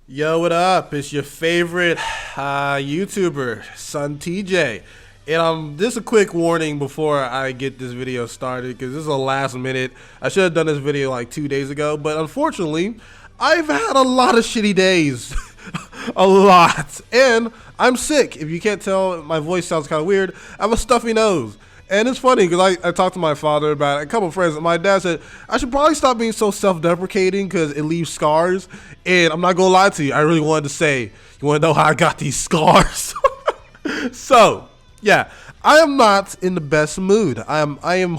Yo, what up? It's your favorite YouTuber, SonTj. And just a quick warning before I get this video started, because this is a last minute. I should have done this video like 2 days ago, but unfortunately, I've had a lot of shitty days. A lot. And I'm sick. If you can't tell, my voice sounds kind of weird. I have a stuffy nose. And it's funny because I talked to my father about it, a couple of friends, and my dad said, I should probably stop being so self-deprecating because it leaves scars. And I'm not going to lie to you, I really wanted to say, you want to know how I got these scars? So, yeah, I am not in the best mood. I am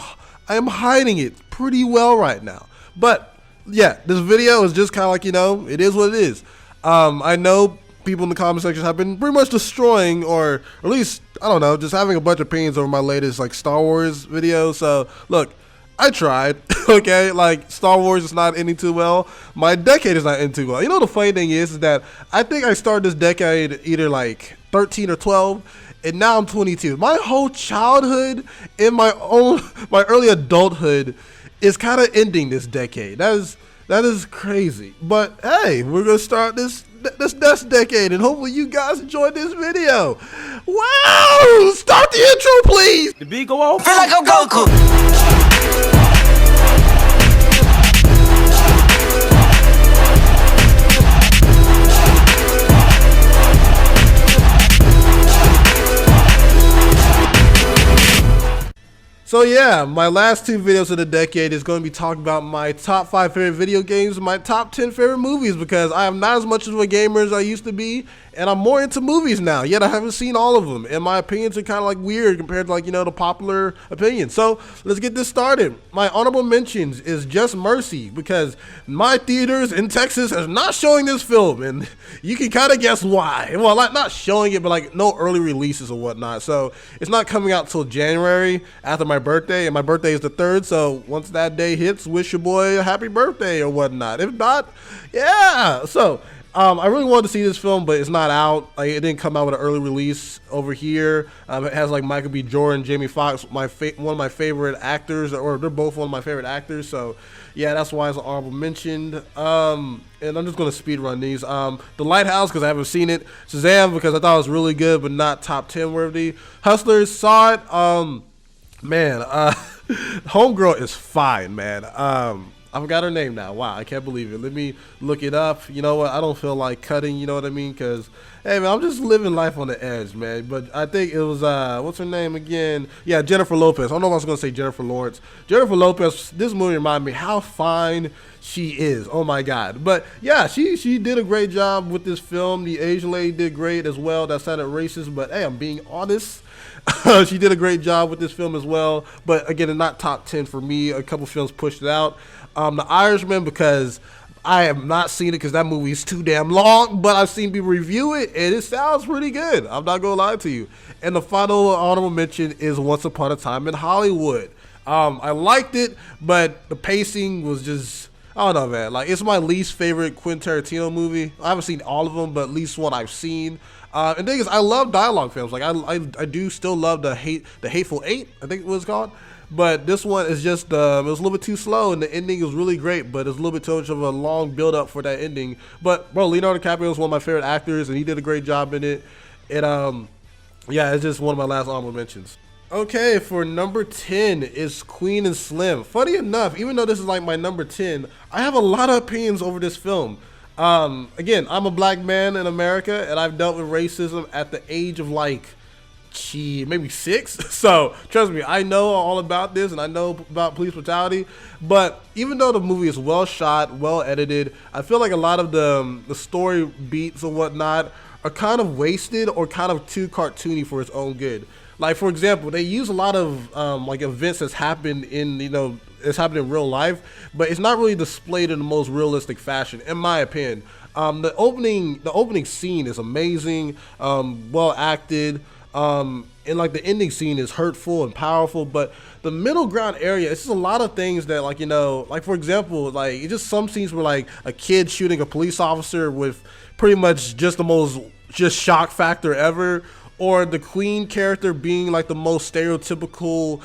hiding it pretty well right now. But, yeah, this video is just kind of like, it is what it is. I know people in the comment section have been pretty much destroying, or at least, I don't know, just having a bunch of opinions over my latest like Star Wars video. So look, I tried. Okay, like Star Wars is not ending too well. My decade is not ending too well. You know, the funny thing is that I think I started this decade either like 13 or 12, and now I'm 22. My whole childhood and my early adulthood is kind of ending this decade. That is crazy. But hey, we're gonna start this next decade, and hopefully you guys enjoyed this video. Wow! Start the intro, please. The beat go off. Feel like I'm Goku. So yeah, my last two videos of the decade is going to be talking about my top 5 favorite video games, my top 10 favorite movies, because I am not as much of a gamer as I used to be, and I'm more into movies now, yet I haven't seen all of them, and my opinions are kind of like weird compared to like, the popular opinion. So let's get this started. My honorable mentions is Just Mercy, because my theaters in Texas is not showing this film, and you can kind of guess why. Well, like not showing it, but like no early releases or whatnot, so it's not coming out till January after my birthday, and my birthday is the 3rd, so once that day hits, wish your boy a happy birthday or whatnot. If not, yeah. So I really wanted to see this film, but it's not out. Like, it didn't come out with an early release over here. It has like Michael B. Jordan, Jamie Foxx, one of my favorite actors, or they're both one of my favorite actors. So yeah, that's why it's an honorable mention. And I'm just gonna speed run these. The Lighthouse, because I haven't seen it. Shazam, because I thought it was really good, but not top 10 worthy. Hustlers, saw it. Man, homegirl is fine, man. I forgot her name now. Wow, I can't believe it. Let me look it up. You know what? I don't feel like cutting, you know what I mean? Because, hey, man, I'm just living life on the edge, man. But I think it was, what's her name again? Yeah, Jennifer Lopez. I don't know if I was going to say Jennifer Lawrence. Jennifer Lopez, this movie reminded me how fine she is. Oh, my God. But, yeah, she did a great job with this film. The Asian lady did great as well. That sounded racist, but, hey, I'm being honest. She did a great job with this film as well, but again, not top 10 for me. A couple films pushed it out. The Irishman, because I have not seen it because that movie is too damn long, but I've seen people review it and it sounds pretty good. I'm not gonna lie to you. And the final honorable mention is Once Upon a Time in Hollywood. I liked it, but the pacing was just, I don't know, man. Like, it's my least favorite Quentin Tarantino movie. I haven't seen all of them, but at least one I've seen. And the thing is, I love dialogue films. Like, I do still love the Hateful Eight, I think it was called. But this one is just, it was a little bit too slow, and the ending was really great, but it's a little bit too much of a long build-up for that ending. But, bro, Leonardo DiCaprio is one of my favorite actors, and he did a great job in it. And, yeah, it's just one of my last honorable mentions. Okay, for number 10 is Queen and Slim. Funny enough, even though this is like my number 10, I have a lot of opinions over this film. Again, I'm a black man in America, and I've dealt with racism at the age of like, maybe 6. So trust me, I know all about this, and I know about police brutality. But even though the movie is well shot, well edited, I feel like a lot of the story beats and whatnot are kind of wasted or kind of too cartoony for its own good. Like, for example, they use a lot of like events that's happened in, it's happened in real life, but it's not really displayed in the most realistic fashion, in my opinion. The opening scene is amazing, well acted, and like the ending scene is hurtful and powerful, but the middle ground area, it's just a lot of things that, like, like, for example, like, it's just some scenes where like a kid shooting a police officer with pretty much just the most just shock factor ever, or the Queen character being like the most stereotypical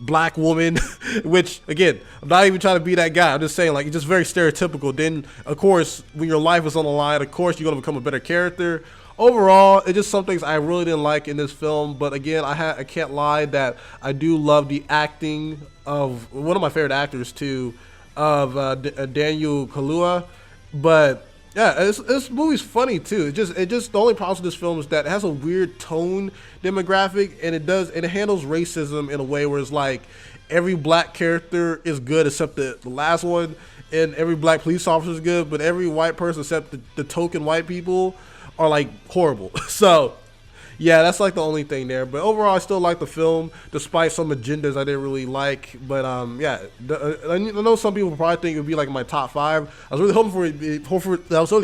black woman, which again, I'm not even trying to be that guy. I'm just saying, like, it's just very stereotypical. Then, of course, when your life is on the line, of course, you're gonna become a better character. Overall, it's just some things I really didn't like in this film. But again, I can't lie that I do love the acting of one of my favorite actors too, of Daniel Kaluuya. But yeah, this movie's funny too. It just the only problem with this film is that it has a weird tone demographic, and it handles racism in a way where it's like every black character is good except the last one, and every black police officer is good, but every white person except the token white people are like horrible. So yeah, that's like the only thing there. But overall, I still like the film, despite some agendas I didn't really like. But yeah, I know some people probably think it would be like my top 5. I was really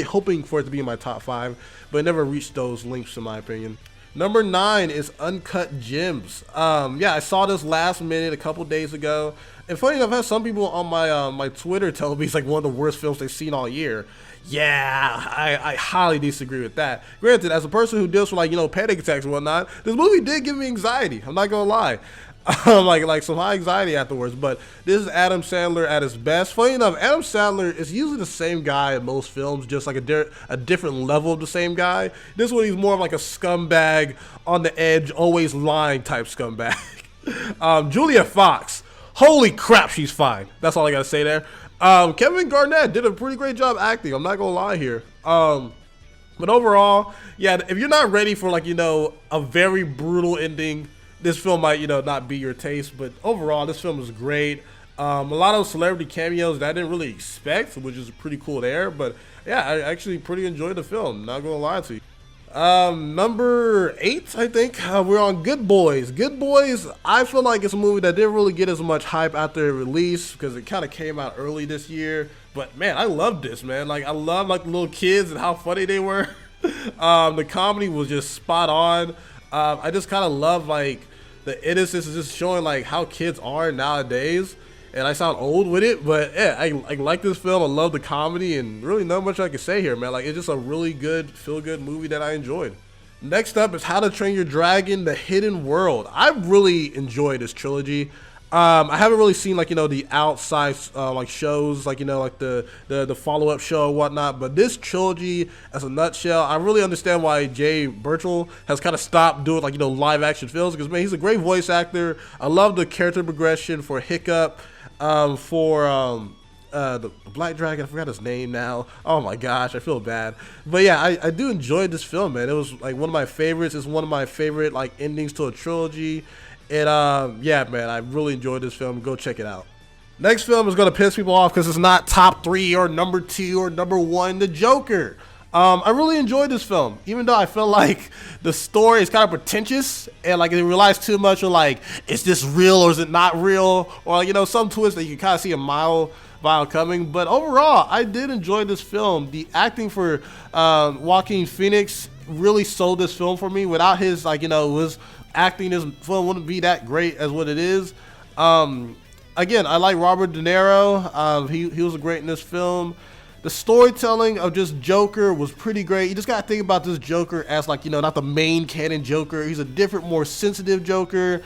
hoping for it to be in my top 5, but it never reached those links in my opinion. Number 9 is Uncut Gems. Yeah, I saw this last minute a couple days ago. And funny enough, I had some people on my Twitter tell me it's like one of the worst films they've seen all year. Yeah, I highly disagree with that. Granted, as a person who deals with like, panic attacks and whatnot, this movie did give me anxiety. I'm not gonna lie. like some high anxiety afterwards. But this is Adam Sandler at his best. Funny enough, Adam Sandler is usually the same guy in most films, just like a different level of the same guy. This one, he's more of like a scumbag, on the edge, always lying type scumbag. Julia Fox, holy crap, she's fine. That's all I gotta say there. Kevin Garnett did a pretty great job acting. I'm not gonna lie here. But overall, yeah, if you're not ready for like, a very brutal ending, this film might, not be your taste. But overall, this film is great. A lot of celebrity cameos that I didn't really expect, which is pretty cool there. But yeah, I actually pretty enjoyed the film. Not gonna lie to you. Number 8, I think, we're on Good Boys. Good Boys, I feel like it's a movie that didn't really get as much hype after it released because it kind of came out early this year. But man, I loved this, man. Like, I love like the little kids and how funny they were. The comedy was just spot on. I just kind of love like the innocence is just showing like how kids are nowadays. And I sound old with it, but yeah, I like this film. I love the comedy, and really not much I can say here, man. Like, it's just a really good, feel-good movie that I enjoyed. Next up is How to Train Your Dragon: The Hidden World. I really enjoyed this trilogy. I haven't really seen like the outside like shows, like like the follow-up show or whatnot. But this trilogy, as a nutshell, I really understand why Jay Birchall has kind of stopped doing like live action films, because man, he's a great voice actor. I love the character progression for Hiccup. For the Black Dragon, I forgot his name now. Oh my gosh, I feel bad. But yeah, I do enjoy this film, man. It was like one of my favorites. It's one of my favorite like endings to a trilogy. And yeah, man, I really enjoyed this film. Go check it out. Next film is gonna piss people off because it's not top 3 or number 2 or number 1. The Joker. I really enjoyed this film, even though I feel like the story is kind of pretentious and like it relies too much on like, is this real or is it not real, or some twist that you can kind of see a mile coming. But overall, I did enjoy this film. The acting for Joaquin Phoenix really sold this film for me. Without his his acting, this film wouldn't be that great as what it is. Again, I like Robert De Niro. He was great in this film. The storytelling of just Joker was pretty great. You just gotta think about this Joker as like, not the main canon Joker. He's a different, more sensitive Joker.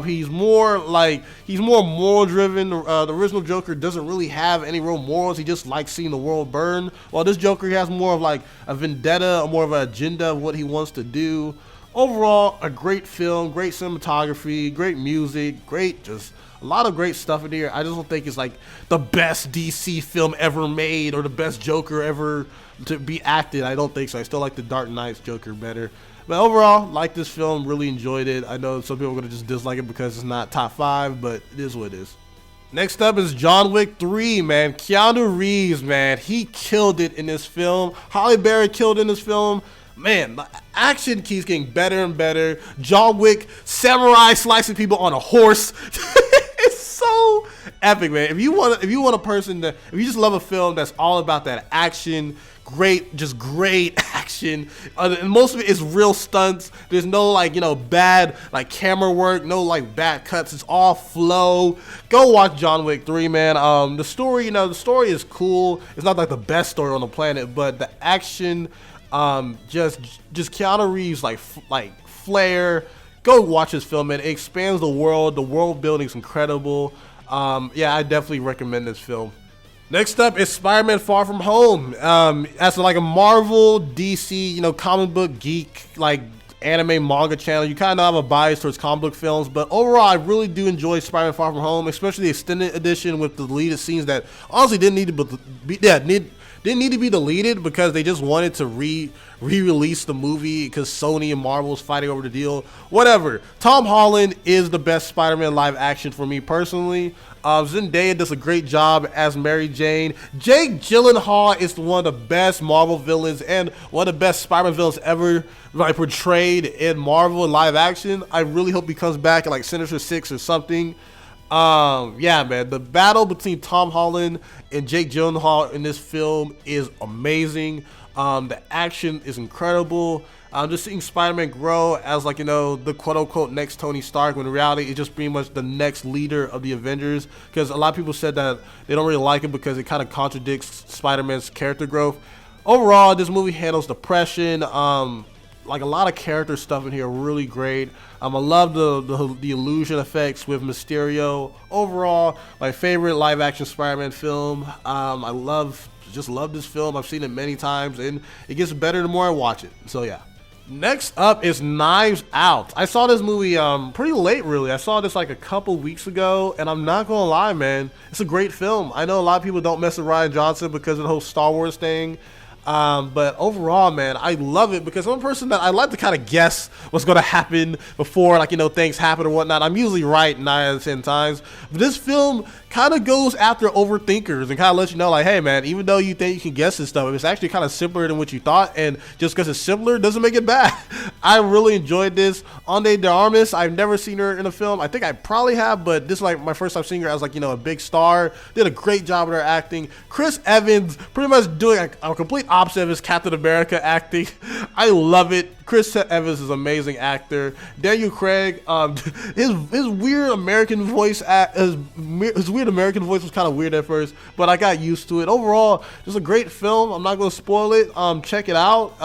He's more moral driven. The original Joker doesn't really have any real morals. He just likes seeing the world burn. While this Joker, he has more of like a vendetta, or more of an agenda of what he wants to do. Overall, a great film, great cinematography, great music, just a lot of great stuff in here. I just don't think it's like the best DC film ever made or the best Joker ever to be acted. I don't think so. I still like the Dark Knight's Joker better. But overall, like this film, really enjoyed it. I know some people are going to just dislike it because it's not top 5, but it is what it is. Next up is John Wick 3, man. Keanu Reeves, man, he killed it in this film. Halle Berry killed in this film. Man, the action keeps getting better and better. John Wick, samurai slicing people on a horse. It's so epic, man. If you want a person if you just love a film that's all about that action, great action, and most of it is real stunts. There's no bad camera work, no bad cuts. It's all flow. Go watch John Wick 3, man. The story is cool. It's not like the best story on the planet, but the action, just Keanu Reeves like flair. go watch this film, man. It expands the world. The world building's incredible. Yeah, I definitely recommend this film. Next up is Spider-Man Far From Home. As like a Marvel, DC, you know, comic book geek, like anime manga channel, you kind of have a bias towards comic book films, but overall, I really do enjoy Spider-Man Far From Home, especially the extended edition with the deleted scenes that honestly didn't need to be deleted because they just wanted to re-release the movie because Sony and Marvel was fighting over the deal. Whatever. Tom Holland is the best Spider-Man live action for me personally. Zendaya does a great job as Mary Jane. Jake Gyllenhaal is one of the best Marvel villains and one of the best Spider-Man villains ever like portrayed in Marvel in live action. I really hope he comes back in like Sinister Six or something. Yeah, man, the battle between Tom Holland and Jake Gyllenhaal in this film is amazing. The action is incredible. Just seeing Spider-Man grow as, like, you know, the quote-unquote next Tony Stark, when in reality it's just pretty much the next leader of the Avengers, because a lot of people said that they don't really like it because it kind of contradicts Spider-Man's character growth. Overall, this movie handles depression, like a lot of character stuff in here, really great. I love the illusion effects with Mysterio. Overall, my favorite live-action Spider-Man film. I just love this film. I've seen it many times, and it gets better the more I watch it. So yeah. Next up is Knives Out. I saw this movie pretty late, really. I saw this like a couple weeks ago, and I'm not gonna lie, man, it's a great film. I know a lot of people don't mess with Rian Johnson because of the whole Star Wars thing. But overall, man, I love it because I'm a person that I like to kind of guess what's going to happen before, like, you know, things happen or whatnot. I'm usually right 9 out of 10 times. But this film kind of goes after overthinkers and kind of lets you know, like, hey, man, even though you think you can guess this stuff, it's actually kind of simpler than what you thought. And just because it's simpler doesn't make it bad. I really enjoyed this. Ana de Armas, I've never seen her in a film. I think I probably have, but this is like my first time seeing her as, like, you know, a big star. Did a great job with her acting. Chris Evans pretty much doing a complete opposite of his Captain America acting. I love it. Chris Evans is an amazing actor. Daniel Craig, his weird American voice, his weird American voice was kind of weird at first, but I got used to it. Overall, just a great film. I'm not going to spoil it. Check it out.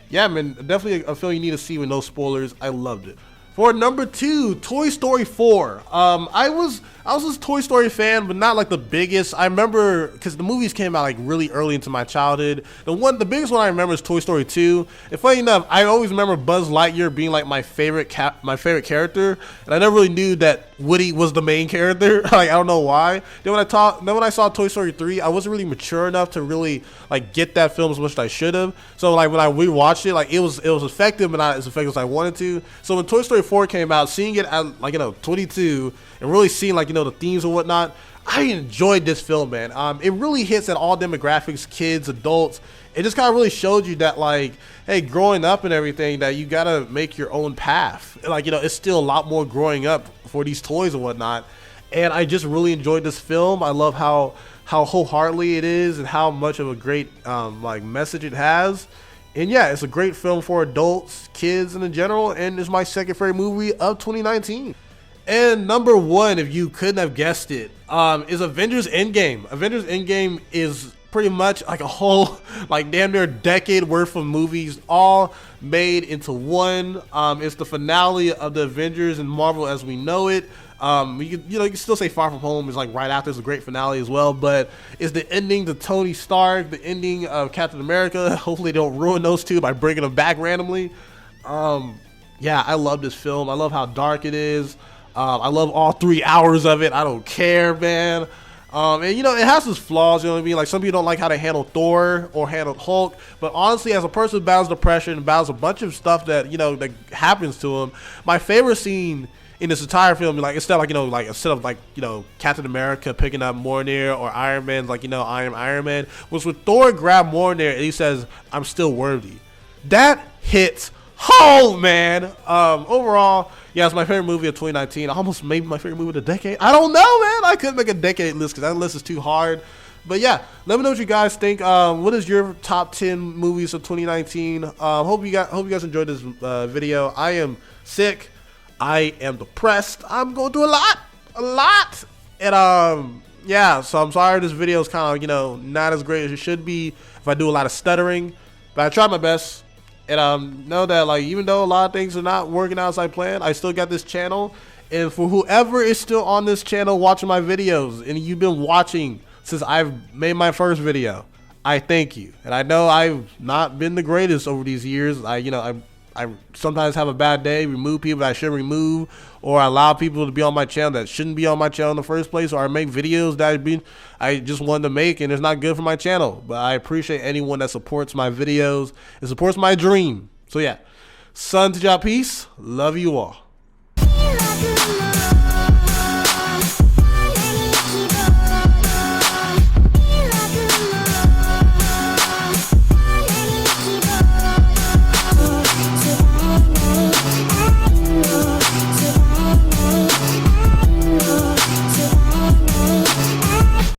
Yeah, man, definitely a film you need to see with no spoilers. I loved it. For number 2, Toy Story 4. I was a Toy Story fan, but not like the biggest. I remember because the movies came out like really early into my childhood. The biggest one I remember is Toy Story 2. And funny enough, I always remember Buzz Lightyear being like my favorite character, and I never really knew that Woody was the main character. Like, I don't know why. Then when I saw Toy Story 3, I wasn't really mature enough to really like get that film as much as I should have. So like when I rewatched it, like it was effective, but not as effective as I wanted to. So when Toy Story 4 came out, seeing it at, like, you know, 22 and really seeing, like, you know, the themes and whatnot, I enjoyed this film, man. It really hits at all demographics, kids, adults. It just kind of really showed you that, like, hey, growing up and everything, that you gotta make your own path. Like, you know, it's still a lot more growing up for these toys and whatnot. And I just really enjoyed this film. I love how wholeheartedly it is and how much of a great like message it has. And yeah, it's a great film for adults, kids, and in general, and it's my second favorite movie of 2019. And number 1, if you couldn't have guessed it, is Avengers In Game. Avengers In Game is pretty much like a whole, like, damn near decade worth of movies all made into one. It's the finale of the Avengers and Marvel as we know it. You can still say Far From Home is like right after. It's a great finale as well, but it's the ending to Tony Stark, the ending of Captain America. Hopefully they don't ruin those two by bringing them back randomly. Yeah, I love this film. I love how dark it is. I love all 3 hours of it. I don't care, man. And you know, it has its flaws, you know what I mean? Like, some people don't like how they handle Thor or handle Hulk, but honestly, as a person who battles depression and battles a bunch of stuff that, you know, that happens to him, my favorite scene in this entire film, like, instead of Captain America picking up Mjolnir or Iron Man's, like, you know, I am Iron Man, was when Thor grabbed Mjolnir and he says, "I'm still worthy." That hits home, man. Overall, yeah, it's my favorite movie of 2019. Almost maybe my favorite movie of the decade. I don't know, man. I couldn't make a decade list because that list is too hard. But yeah, let me know what you guys think. What is your top 10 movies of 2019? Hope you guys enjoyed this video. I am sick. I am depressed. I'm going through a lot. And yeah, so I'm sorry this video is kind of, you know, not as great as it should be if I do a lot of stuttering. But I tried my best. And know that like even though a lot of things are not working out as I planned, I still got this channel. And for whoever is still on this channel watching my videos, and you've been watching since I've made my first video, I thank you. And I know I've not been the greatest over these years. I sometimes have a bad day, remove people that I shouldn't remove, or I allow people to be on my channel that shouldn't be on my channel in the first place, or I make videos that I just wanted to make and it's not good for my channel. But I appreciate anyone that supports my videos and supports my dream. So yeah, SonTj, peace. Love you all.